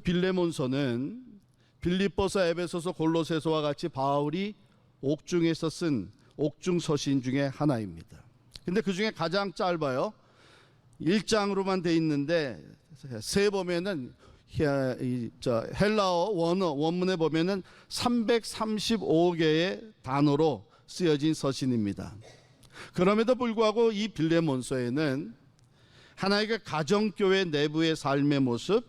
빌레몬서는 빌립보서, 에베소서, 골로새서와 같이 바울이 옥중에서 쓴 옥중 서신 중에 하나입니다. 근데 그 중에 가장 짧아요. 1장으로만 돼 있는데 세 보면은 헬라어 원문에 보면은 335개의 단어로 쓰여진 서신입니다. 그럼에도 불구하고 이 빌레몬서에는 하나님의 가정교회 내부의 삶의 모습,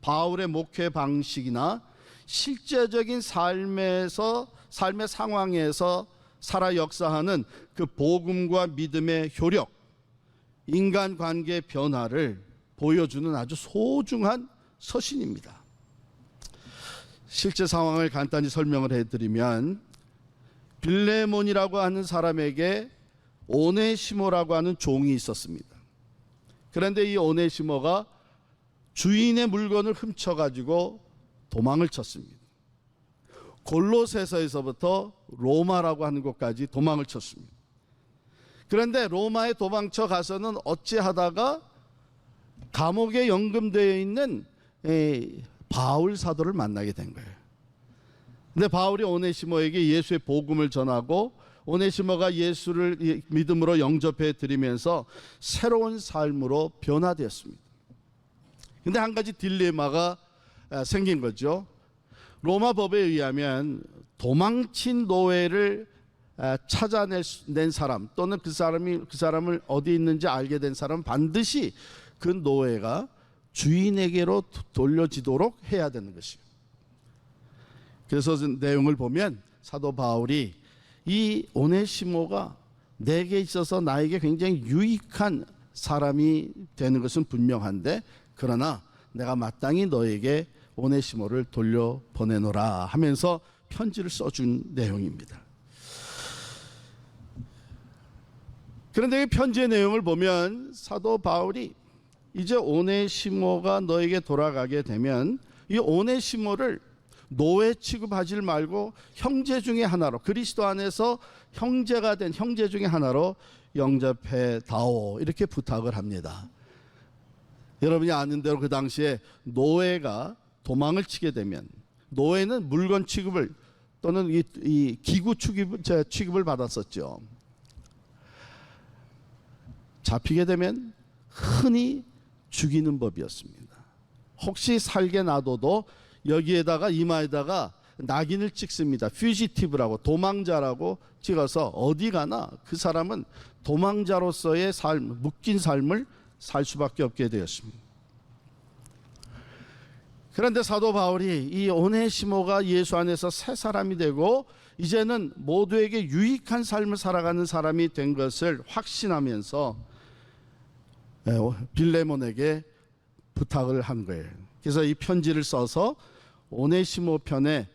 바울의 목회 방식이나 실제적인 삶의 상황에서 살아 역사하는 그 복음과 믿음의 효력, 인간관계의 변화를 보여주는 아주 소중한 서신입니다. 실제 상황을 간단히 설명을 해드리면, 빌레몬이라고 하는 사람에게 오네시모라고 하는 종이 있었습니다. 그런데 이 오네시모가 주인의 물건을 훔쳐가지고 도망을 쳤습니다. 골로새서에서부터 로마라고 하는 곳까지 도망을 쳤습니다. 그런데 로마에 도망쳐 가서는 어찌하다가 감옥에 연금되어 있는 바울 사도를 만나게 된 거예요. 근데 바울이 오네시모에게 예수의 복음을 전하고 오네시모가 예수를 믿음으로 영접해 드리면서 새로운 삶으로 변화되었습니다. 근데 한 가지 딜레마가 생긴 거죠. 로마 법에 의하면 도망친 노예를 찾아낸 사람, 또는 그 사람을 어디 있는지 알게 된 사람은 반드시 그 노예가 주인에게로 돌려지도록 해야 되는 것이에요. 그래서 내용을 보면 사도 바울이 이 오네시모가 내게 있어서 나에게 굉장히 유익한 사람이 되는 것은 분명한데, 그러나 내가 마땅히 너에게 오네시모를 돌려보내노라 하면서 편지를 써준 내용입니다. 그런데 이 편지의 내용을 보면 사도 바울이 이제 오네시모가 너에게 돌아가게 되면 이 오네시모를 노예 취급하지 말고 형제 중에 하나로, 그리스도 안에서 형제가 된 형제 중에 하나로 영접해 다오, 이렇게 부탁을 합니다. 여러분이 아는 대로 그 당시에 노예가 도망을 치게 되면 노예는 물건 취급을 또는 이 기구 취급을 받았었죠. 잡히게 되면 흔히 죽이는 법이었습니다. 혹시 살게 놔둬도 여기에다가 이마에다가 낙인을 찍습니다. 퓨지티브라고, 도망자라고 찍어서 어디 가나 그 사람은 도망자로서의 삶, 묶인 삶을 살 수밖에 없게 되었습니다. 그런데 사도 바울이 이 오네시모가 예수 안에서 새 사람이 되고 이제는 모두에게 유익한 삶을 살아가는 사람이 된 것을 확신하면서 빌레몬에게 부탁을 한 거예요. 그래서 이 편지를 써서 오네시모 편에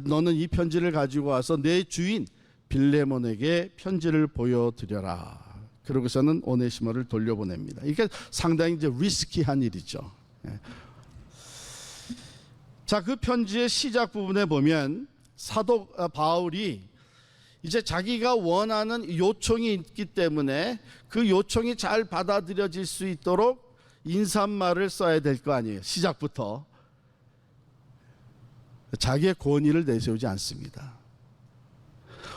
너는 이 편지를 가지고 와서 내 주인 빌레몬에게 편지를 보여드려라. 그러고서는 오네시모를 돌려보냅니다. 이게 상당히 이제 리스키한 일이죠. 자, 그 편지의 시작 부분에 보면 사도 바울이 이제 자기가 원하는 요청이 있기 때문에 그 요청이 잘 받아들여질 수 있도록 인사말을 써야 될 거 아니에요. 시작부터 자기의 권위를 내세우지 않습니다.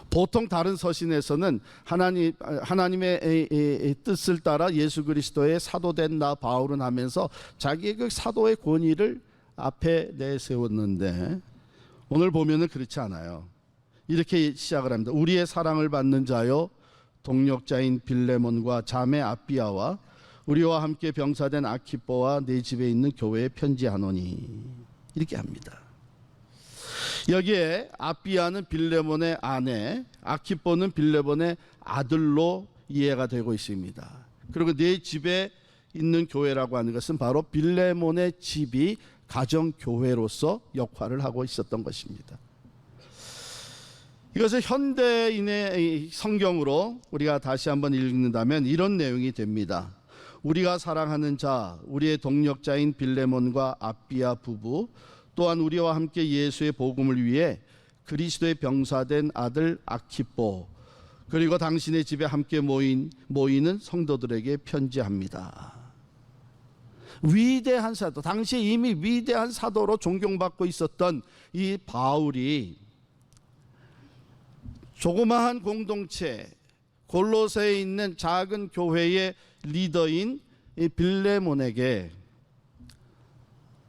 보통 다른 서신에서는 하나님의 뜻을 따라 예수 그리스도의 사도된 나 바울은 하면서 자기의 그 사도의 권위를 앞에 내세웠는데, 오늘 보면은 그렇지 않아요. 이렇게 시작을 합니다. 우리의 사랑을 받는 자여, 동력자인 빌레몬과 자매 아비아와 우리와 함께 병사된 아키뽀와 내 집에 있는 교회에 편지하노니, 이렇게 합니다. 여기에 아비아는 빌레몬의 아내, 아키뽀는 빌레몬의 아들로 이해가 되고 있습니다. 그리고 내 집에 있는 교회라고 하는 것은 바로 빌레몬의 집이 가정교회로서 역할을 하고 있었던 것입니다. 이것을 현대인의 성경으로 우리가 다시 한번 읽는다면 이런 내용이 됩니다. 우리가 사랑하는 자, 우리의 동력자인 빌레몬과 아비아 부부, 또한 우리와 함께 예수의 복음을 위해 그리스도의 병사된 아들 아키뽀, 그리고 당신의 집에 함께 모이는 성도들에게 편지합니다. 위대한 사도, 당시에 이미 위대한 사도로 존경받고 있었던 이 바울이 조그마한 공동체 골로새에 있는 작은 교회의 리더인 이 빌레몬에게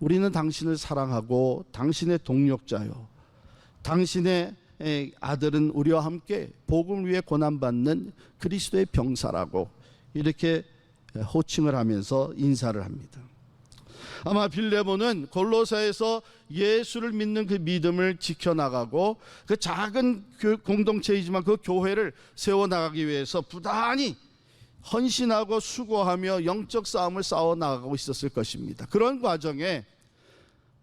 우리는 당신을 사랑하고 당신의 동력자요, 당신의 아들은 우리와 함께 복음을 위해 고난받는 그리스도의 병사라고 이렇게 호칭을 하면서 인사를 합니다. 아마 빌레몬은 골로새에서 예수를 믿는 그 믿음을 지켜나가고 그 작은 공동체이지만 그 교회를 세워나가기 위해서 부단히 헌신하고 수고하며 영적 싸움을 싸워나가고 있었을 것입니다. 그런 과정에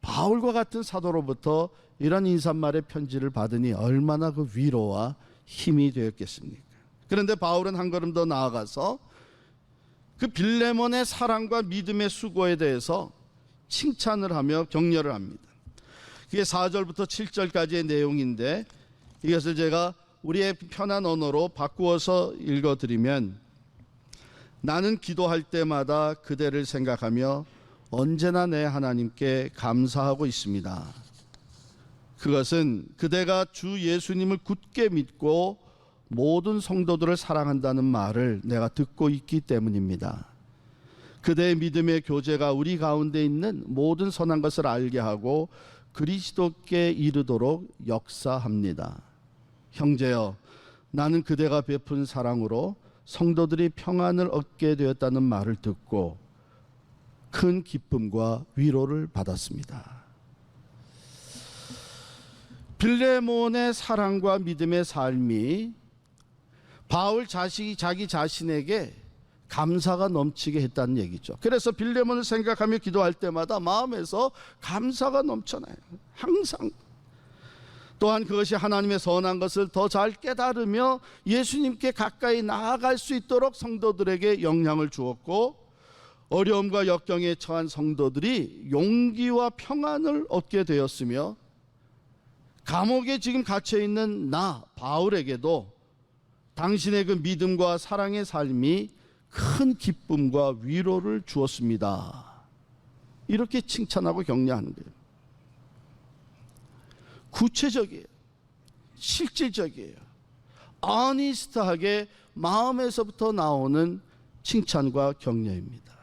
바울과 같은 사도로부터 이런 인사말의 편지를 받으니 얼마나 그 위로와 힘이 되었겠습니까? 그런데 바울은 한 걸음 더 나아가서 그 빌레몬의 사랑과 믿음의 수고에 대해서 칭찬을 하며 격려를 합니다. 그게 4절부터 7절까지의 내용인데 이것을 제가 우리의 편한 언어로 바꾸어서 읽어드리면, 나는 기도할 때마다 그대를 생각하며 언제나 내 하나님께 감사하고 있습니다. 그것은 그대가 주 예수님을 굳게 믿고 모든 성도들을 사랑한다는 말을 내가 듣고 있기 때문입니다. 그대의 믿음의 교제가 우리 가운데 있는 모든 선한 것을 알게 하고 그리스도께 이르도록 역사합니다. 형제여, 나는 그대가 베푼 사랑으로 성도들이 평안을 얻게 되었다는 말을 듣고 큰 기쁨과 위로를 받았습니다. 빌레몬의 사랑과 믿음의 삶이 바울 자기 자신에게 감사가 넘치게 했다는 얘기죠. 그래서 빌레몬을 생각하며 기도할 때마다 마음에서 감사가 넘쳐나요. 항상. 또한 그것이 하나님의 선한 것을 더 잘 깨달으며 예수님께 가까이 나아갈 수 있도록 성도들에게 영향을 주었고, 어려움과 역경에 처한 성도들이 용기와 평안을 얻게 되었으며, 감옥에 지금 갇혀 있는 나 바울에게도 당신의 그 믿음과 사랑의 삶이 큰 기쁨과 위로를 주었습니다. 이렇게 칭찬하고 격려하는 거예요. 구체적이에요. 실질적이에요. 어니스트하게 마음에서부터 나오는 칭찬과 격려입니다.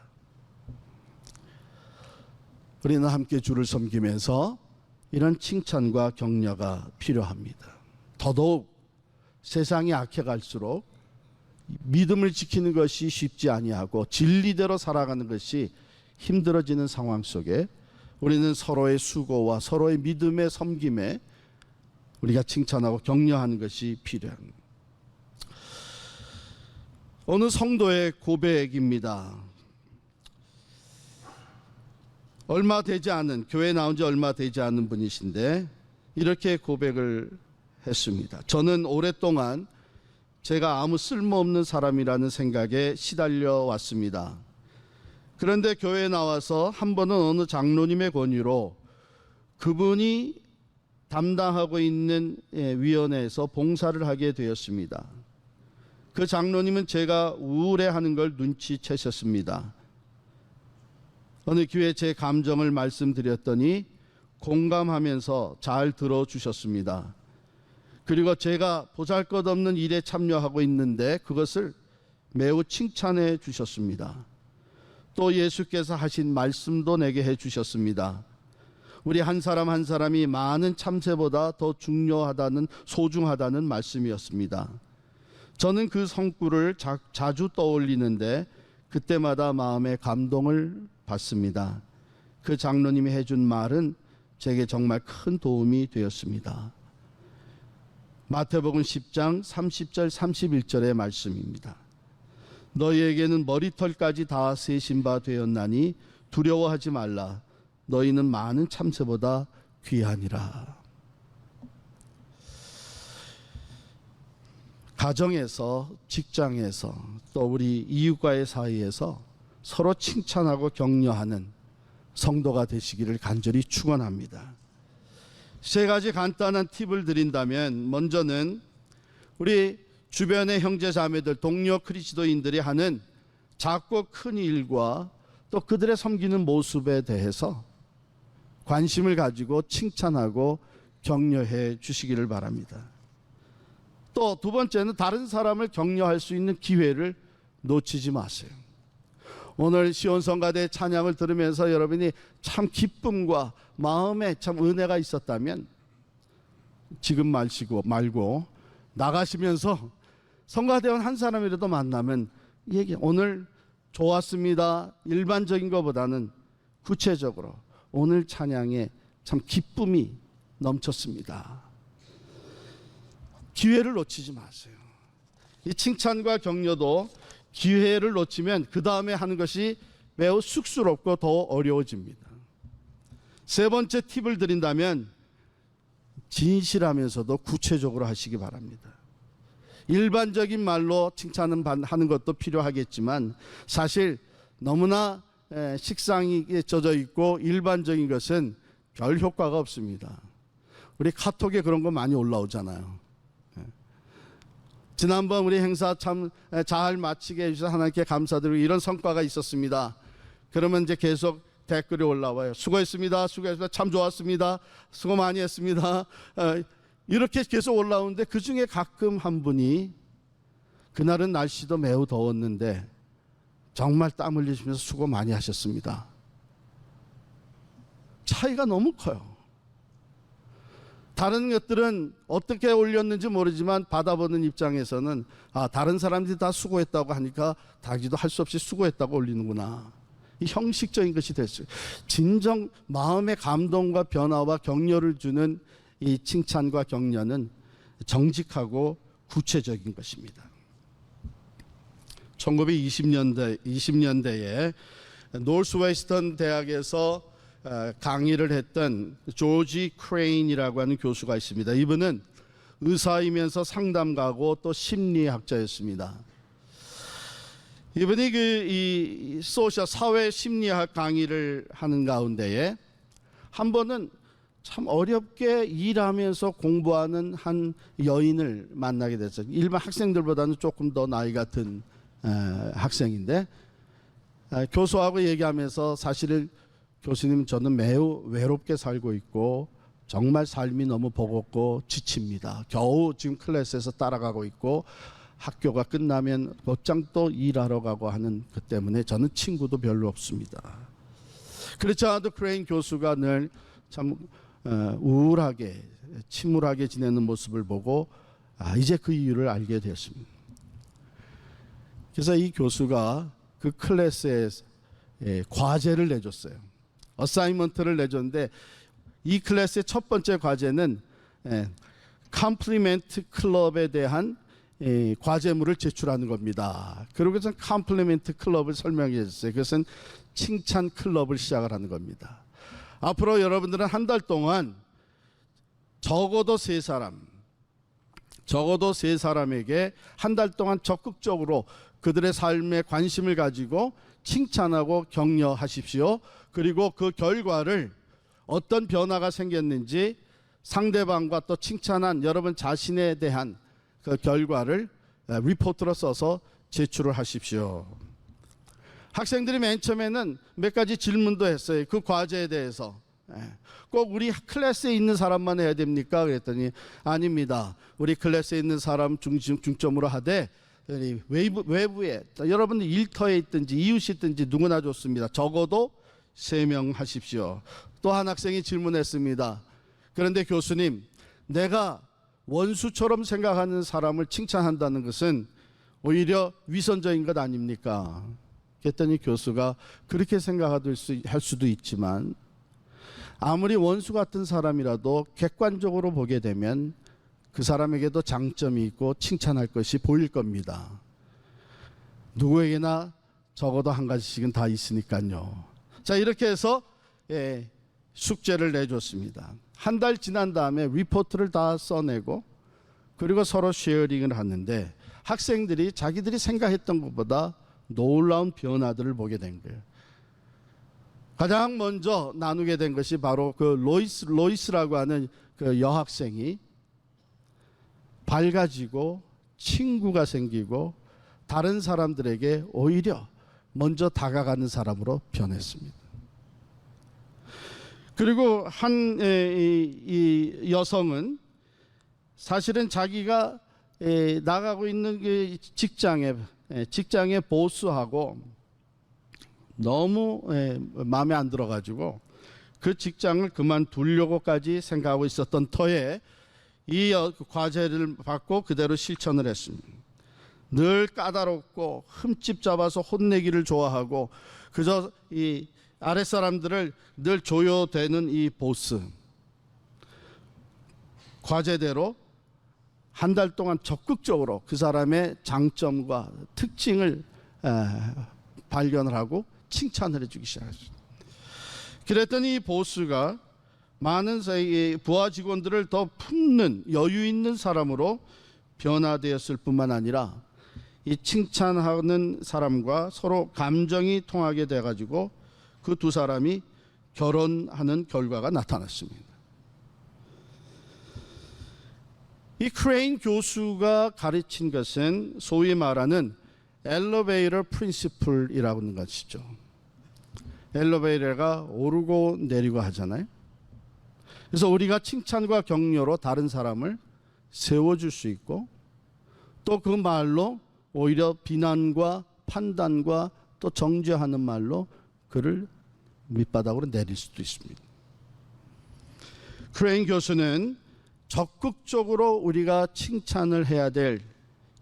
우리는 함께 주를 섬기면서 이런 칭찬과 격려가 필요합니다. 더더욱 세상이 악해갈수록 믿음을 지키는 것이 쉽지 아니하고 진리대로 살아가는 것이 힘들어지는 상황 속에 우리는 서로의 수고와 서로의 믿음의 섬김에 우리가 칭찬하고 격려하는 것이 필요합니다. 어느 성도의 고백입니다. 얼마 되지 않은, 교회 나온 지 얼마 되지 않은 분이신데 이렇게 고백을 했습니다. 저는 오랫동안 제가 아무 쓸모없는 사람이라는 생각에 시달려 왔습니다. 그런데 교회에 나와서 한 번은 어느 장로님의 권유로 그분이 담당하고 있는 위원회에서 봉사를 하게 되었습니다. 그 장로님은 제가 우울해하는 걸 눈치채셨습니다. 어느 기회에 제 감정을 말씀드렸더니 공감하면서 잘 들어주셨습니다. 그리고 제가 보잘것없는 일에 참여하고 있는데 그것을 매우 칭찬해 주셨습니다. 또 예수께서 하신 말씀도 내게 해 주셨습니다. 우리 한 사람 한 사람이 많은 참새보다 더 중요하다는, 소중하다는 말씀이었습니다. 저는 그 성구를 자주 떠올리는데 그때마다 마음에 감동을 받습니다. 그 장로님이 해준 말은 제게 정말 큰 도움이 되었습니다. 마태복음 10장 30절 31절의 말씀입니다. 너희에게는 머리털까지 다 세신 바 되었나니 두려워하지 말라. 너희는 많은 참새보다 귀하니라. 가정에서, 직장에서, 또 우리 이웃과의 사이에서 서로 칭찬하고 격려하는 성도가 되시기를 간절히 축원합니다. 세 가지 간단한 팁을 드린다면, 먼저는 우리 주변의 형제 자매들, 동료 그리스도인들이 하는 작고 큰 일과 또 또 그들의 섬기는 모습에 대해서 관심을 가지고 칭찬하고 격려해 주시기를 바랍니다. 또 두 번째는 다른 사람을 격려할 수 있는 기회를 놓치지 마세요. 오늘 시온성가대 찬양을 들으면서 여러분이 참 기쁨과 마음에 참 은혜가 있었다면 지금 말고 나가시면서 성가대원 한 사람이라도 만나면 얘기, 오늘 좋았습니다, 일반적인 것보다는 구체적으로 오늘 찬양에 참 기쁨이 넘쳤습니다. 기회를 놓치지 마세요. 이 칭찬과 격려도 기회를 놓치면 그 다음에 하는 것이 매우 쑥스럽고 더 어려워집니다. 세 번째 팁을 드린다면 진실하면서도 구체적으로 하시기 바랍니다. 일반적인 말로 칭찬은 하는 것도 필요하겠지만 사실 너무나 식상이 젖어 있고 일반적인 것은 별 효과가 없습니다. 우리 카톡에 그런 거 많이 올라오잖아요. 지난번 우리 행사 참 잘 마치게 해주셔서 하나님께 감사드리고 이런 성과가 있었습니다. 그러면 이제 계속 댓글이 올라와요. 수고했습니다. 참 좋았습니다. 수고 많이 했습니다. 이렇게 계속 올라오는데 그 중에 가끔 한 분이 그날은 날씨도 매우 더웠는데 정말 땀 흘리시면서 수고 많이 하셨습니다. 차이가 너무 커요. 다른 것들은 어떻게 올렸는지 모르지만 받아보는 입장에서는 다른 사람들이 다 수고했다고 하니까 자기도 할 수 없이 수고했다고 올리는구나. 이 형식적인 것이 됐어요. 진정 마음의 감동과 변화와 격려를 주는 이 칭찬과 격려는 정직하고 구체적인 것입니다. 1920년대에 노스웨스턴 대학에서 강의를 했던 조지 크레인이라고 하는 교수가 있습니다. 이분은 의사이면서 상담가고 또 심리학자였습니다. 이분이 이 소셜 사회 심리학 강의를 하는 가운데에 한 번은 참 어렵게 일하면서 공부하는 한 여인을 만나게 됐어요. 일반 학생들보다는 조금 더 나이 같은 학생인데 교수하고 얘기하면서 사실은 교수님, 저는 매우 외롭게 살고 있고 정말 삶이 너무 버겁고 지칩니다. 겨우 지금 클래스에서 따라가고 있고 학교가 끝나면 곧장 또 일하러 가고 하는 그 때문에 저는 친구도 별로 없습니다. 그렇지 않아도 크레인 교수가 늘 참 우울하게 침울하게 지내는 모습을 보고 이제 그 이유를 알게 되었습니다. 그래서 이 교수가 그 클래스에 과제를 내줬어요. 어사이먼트를 내줬는데 이 클래스의 첫 번째 과제는 컴플리멘트 클럽에 대한 과제물을 제출하는 겁니다. 그러고서 컴플리멘트 클럽을 설명해 줬어요. 그것은 칭찬 클럽을 시작을 하는 겁니다. 앞으로 여러분들은 한 달 동안 적어도 세 사람에게 한 달 동안 적극적으로 그들의 삶에 관심을 가지고 칭찬하고 격려하십시오. 그리고 그 결과를 어떤 변화가 생겼는지 상대방과 또 칭찬한 여러분 자신에 대한 그 결과를 리포트로 써서 제출을 하십시오. 학생들이 맨 처음에는 몇 가지 질문도 했어요. 그 과제에 대해서. 꼭 우리 클래스에 있는 사람만 해야 됩니까? 그랬더니 아닙니다. 우리 클래스에 있는 사람 중점으로 하되 외부에 여러분들 일터에 있든지 이웃이 있든지 누구나 좋습니다. 적어도 3명 하십시오. 또 한 학생이 질문했습니다. 그런데 교수님, 내가 원수처럼 생각하는 사람을 칭찬한다는 것은 오히려 위선적인 것 아닙니까? 그랬더니 교수가 그렇게 할 수도 있지만 아무리 원수 같은 사람이라도 객관적으로 보게 되면 그 사람에게도 장점이 있고 칭찬할 것이 보일 겁니다. 누구에게나 적어도 한 가지씩은 다 있으니까요. 자, 이렇게 해서 숙제를 내줬습니다. 한 달 지난 다음에 리포트를 다 써내고 그리고 서로 쉐어링을 하는데 학생들이 자기들이 생각했던 것보다 놀라운 변화들을 보게 된 거예요. 가장 먼저 나누게 된 것이 바로 그 로이스라고 하는 그 여학생이 밝아지고 친구가 생기고 다른 사람들에게 오히려 먼저 다가가는 사람으로 변했습니다. 그리고 이 여성은 사실은 자기가 나가고 있는 그 직장의 보스하고 너무 마음에 안 들어가지고 그 직장을 그만두려고까지 생각하고 있었던 터에 이 과제를 받고 그대로 실천을 했습니다. 늘 까다롭고 흠집 잡아서 혼내기를 좋아하고 그저 이 아랫사람들을 늘 조여대는 이 보스, 과제대로 한 달 동안 적극적으로 그 사람의 장점과 특징을 발견을 하고 칭찬을 해주기 시작했습니다. 그랬더니 이 보스가 많은 부하 직원들을 더 품는 여유 있는 사람으로 변화되었을 뿐만 아니라 이 칭찬하는 사람과 서로 감정이 통하게 돼가지고 그 두 사람이 결혼하는 결과가 나타났습니다. 이 크레인 교수가 가르친 것은 소위 말하는 엘리베이터 프린시플이라고 하는 것이죠. 엘리베이터가 오르고 내리고 하잖아요. 그래서 우리가 칭찬과 격려로 다른 사람을 세워줄 수 있고 또 그 말로 오히려 비난과 판단과 또 정죄하는 말로 그를 밑바닥으로 내릴 수도 있습니다. 크레인 교수는 적극적으로 우리가 칭찬을 해야 될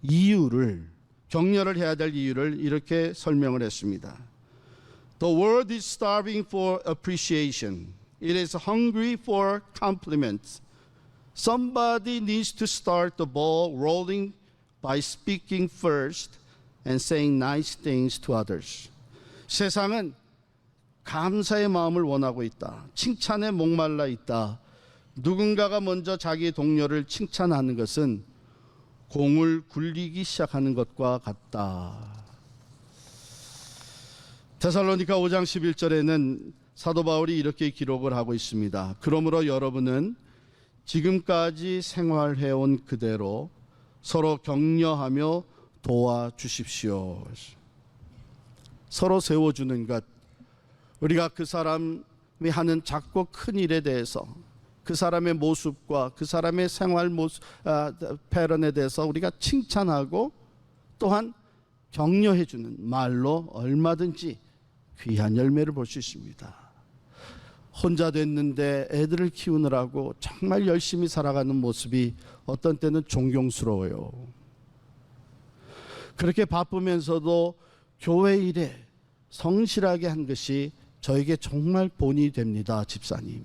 이유를, 격려를 해야 될 이유를 이렇게 설명을 했습니다. The world is starving for appreciation. It is hungry for compliments. Somebody needs to start the ball rolling by speaking first and saying nice things to others. 세상은 감사의 마음을 원하고 있다. 칭찬에 목말라 있다. 누군가가 먼저 자기 동료를 칭찬하는 것은 공을 굴리기 시작하는 것과 같다. 데살로니가 5장 11절에는 사도 바울이 이렇게 기록을 하고 있습니다. 그러므로 여러분은 지금까지 생활해온 그대로 서로 격려하며 도와주십시오. 서로 세워주는 것, 우리가 그 사람이 하는 작고 큰 일에 대해서 그 사람의 모습과 그 사람의 생활 패런에 대해서 우리가 칭찬하고 또한 격려해주는 말로 얼마든지 귀한 열매를 볼 수 있습니다. 혼자 됐는데 애들을 키우느라고 정말 열심히 살아가는 모습이 어떤 때는 존경스러워요. 그렇게 바쁘면서도 교회 일에 성실하게 한 것이 저에게 정말 본이 됩니다, 집사님.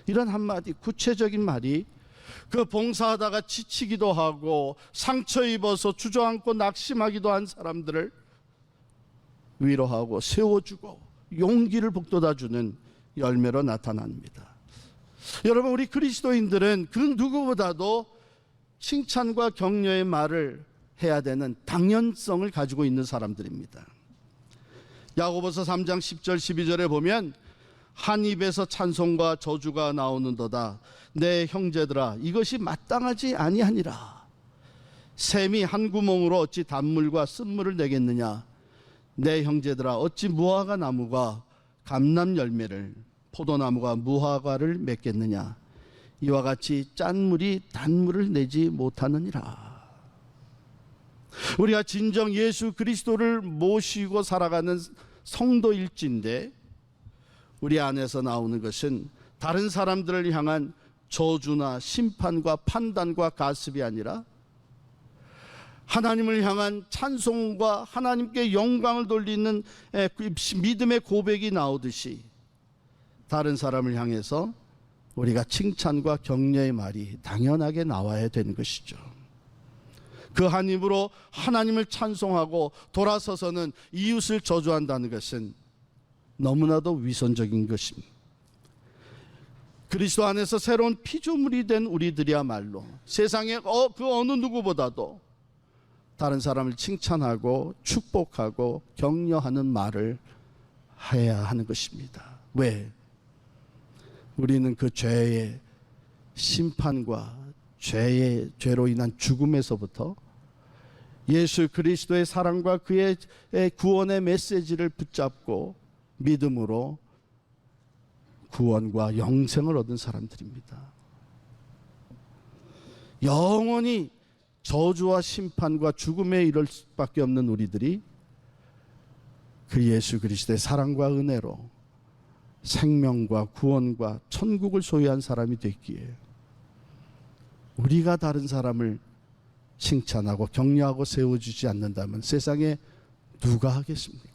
이런 한마디 구체적인 말이 그 봉사하다가 지치기도 하고 상처 입어서 주저앉고 낙심하기도 한 사람들을 위로하고 세워주고 용기를 북돋아주는 열매로 나타납니다. 여러분, 우리 그리스도인들은 그 누구보다도 칭찬과 격려의 말을 해야 되는 당연성을 가지고 있는 사람들입니다. 야고보서 3장 10절 12절에 보면 한 입에서 찬송과 저주가 나오는도다. 내 형제들아, 이것이 마땅하지 아니하니라. 샘이 한 구멍으로 어찌 단물과 쓴물을 내겠느냐. 내 형제들아, 어찌 무화과 나무가 감람 열매를, 포도나무가 무화과를 맺겠느냐. 이와 같이 짠 물이 단물을 내지 못하느니라. 우리가 진정 예수 그리스도를 모시고 살아가는 성도일진데 우리 안에서 나오는 것은 다른 사람들을 향한 저주나 심판과 판단과 가습이 아니라 하나님을 향한 찬송과 하나님께 영광을 돌리는 믿음의 고백이 나오듯이 다른 사람을 향해서 우리가 칭찬과 격려의 말이 당연하게 나와야 되는 것이죠. 그 한 입으로 하나님을 찬송하고 돌아서서는 이웃을 저주한다는 것은 너무나도 위선적인 것입니다. 그리스도 안에서 새로운 피조물이 된 우리들이야말로 세상의 그 어느 누구보다도 다른 사람을 칭찬하고 축복하고 격려하는 말을 해야 하는 것입니다. 왜? 우리는 그 죄의 심판과 죄로 인한 죽음에서부터 예수 그리스도의 사랑과 그의 구원의 메시지를 붙잡고 믿음으로 구원과 영생을 얻은 사람들입니다. 영원히 저주와 심판과 죽음에 이를 수밖에 없는 우리들이 그 예수 그리스도의 사랑과 은혜로 생명과 구원과 천국을 소유한 사람이 됐기에 우리가 다른 사람을 칭찬하고 격려하고 세워주지 않는다면 세상에 누가 하겠습니까?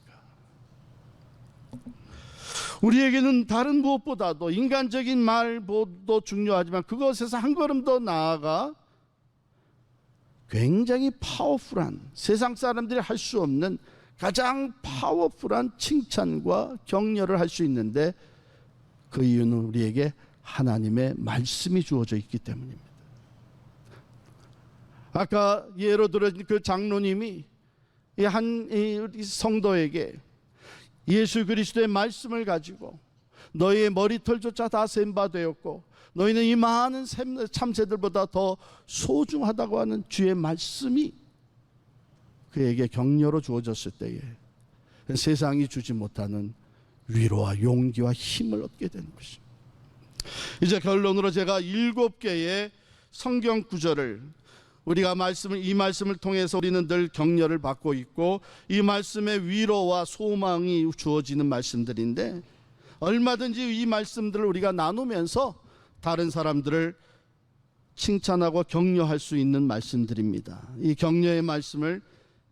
우리에게는 다른 무엇보다도 인간적인 말도 중요하지만 그것에서 한 걸음 더 나아가 굉장히 파워풀한, 세상 사람들이 할 수 없는 가장 파워풀한 칭찬과 격려를 할 수 있는데 그 이유는 우리에게 하나님의 말씀이 주어져 있기 때문입니다. 아까 예로 들어 그 장로님이 한 성도에게 예수 그리스도의 말씀을 가지고 너희의 머리털조차 다 센 바 되었고 너희는 이 많은 참새들보다 더 소중하다고 하는 주의 말씀이 그에게 격려로 주어졌을 때에 세상이 주지 못하는 위로와 용기와 힘을 얻게 되는 것입니다. 이제 결론으로 제가 7개의 성경 구절을 우리가 이 말씀을 통해서 우리는 늘 격려를 받고 있고 이 말씀의 위로와 소망이 주어지는 말씀들인데 얼마든지 이 말씀들을 우리가 나누면서 다른 사람들을 칭찬하고 격려할 수 있는 말씀들입니다. 이 격려의 말씀을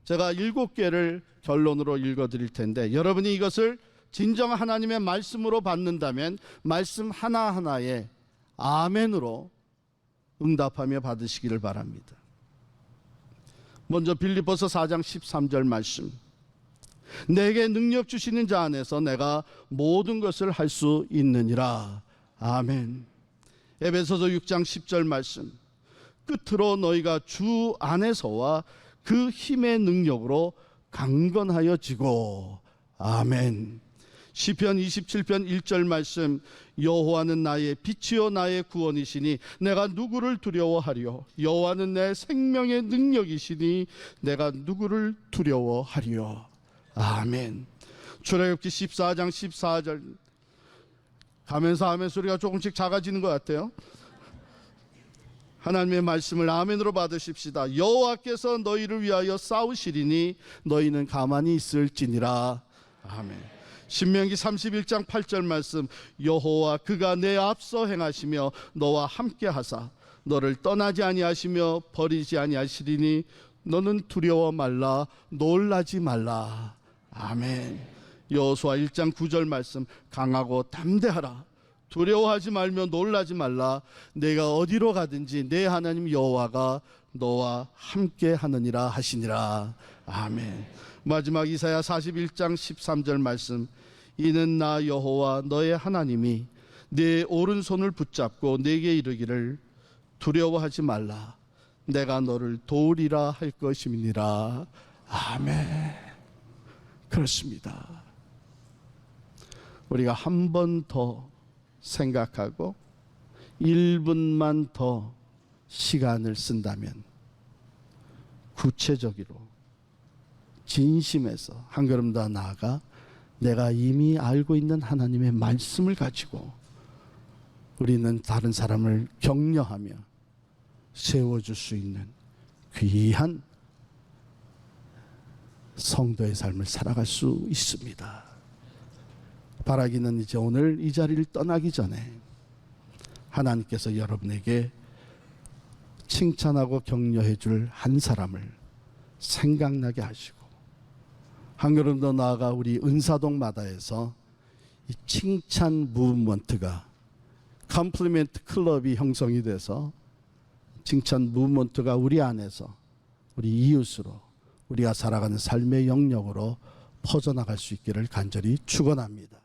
제가 7개를 결론으로 읽어드릴 텐데 여러분이 이것을 진정 하나님의 말씀으로 받는다면 말씀 하나하나에 아멘으로 응답하며 받으시기를 바랍니다. 먼저 빌립보서 4장 13절 말씀, 내게 능력 주시는 자 안에서 내가 모든 것을 할 수 있느니라. 아멘. 에베소서 6장 10절 말씀, 끝으로 너희가 주 안에서와 그 힘의 능력으로 강건하여지고. 아멘. 시편 27편 1절 말씀, 여호와는 나의 빛이요 나의 구원이시니 내가 누구를 두려워하리요. 여호와는 내 생명의 능력이시니 내가 누구를 두려워하리요. 아멘. 출애굽기 14장 14절, 가면서 아멘 소리가 조금씩 작아지는 것 같아요. 하나님의 말씀을 아멘으로 받으십시다. 여호와께서 너희를 위하여 싸우시리니 너희는 가만히 있을지니라. 아멘. 신명기 31장 8절 말씀, 여호와 그가 내 앞서 행하시며 너와 함께 하사 너를 떠나지 아니하시며 버리지 아니하시리니 너는 두려워 말라, 놀라지 말라. 아멘. 여호수아 1장 9절 말씀, 강하고 담대하라, 두려워하지 말며 놀라지 말라. 내가 어디로 가든지 내 하나님 여호와가 너와 함께 하느니라 하시니라. 아멘. 마지막 이사야 41장 13절 말씀, 이는 나 여호와 너의 하나님이 네 오른손을 붙잡고 네게 이르기를 두려워하지 말라, 내가 너를 도우리라 할 것임이니라. 아멘. 그렇습니다. 우리가 한 번 더 생각하고 1분만 더 시간을 쓴다면 구체적으로 진심에서 한 걸음 더 나아가 내가 이미 알고 있는 하나님의 말씀을 가지고 우리는 다른 사람을 격려하며 세워줄 수 있는 귀한 성도의 삶을 살아갈 수 있습니다. 바라기는 이제 오늘 이 자리를 떠나기 전에 하나님께서 여러분에게 칭찬하고 격려해 줄 한 사람을 생각나게 하시고 한 걸음 더 나아가 우리 은사동마다에서 이 칭찬 무브먼트가, 컴플리멘트 클럽이 형성이 돼서 칭찬 무브먼트가 우리 안에서 우리 이웃으로 우리가 살아가는 삶의 영역으로 퍼져나갈 수 있기를 간절히 축원합니다.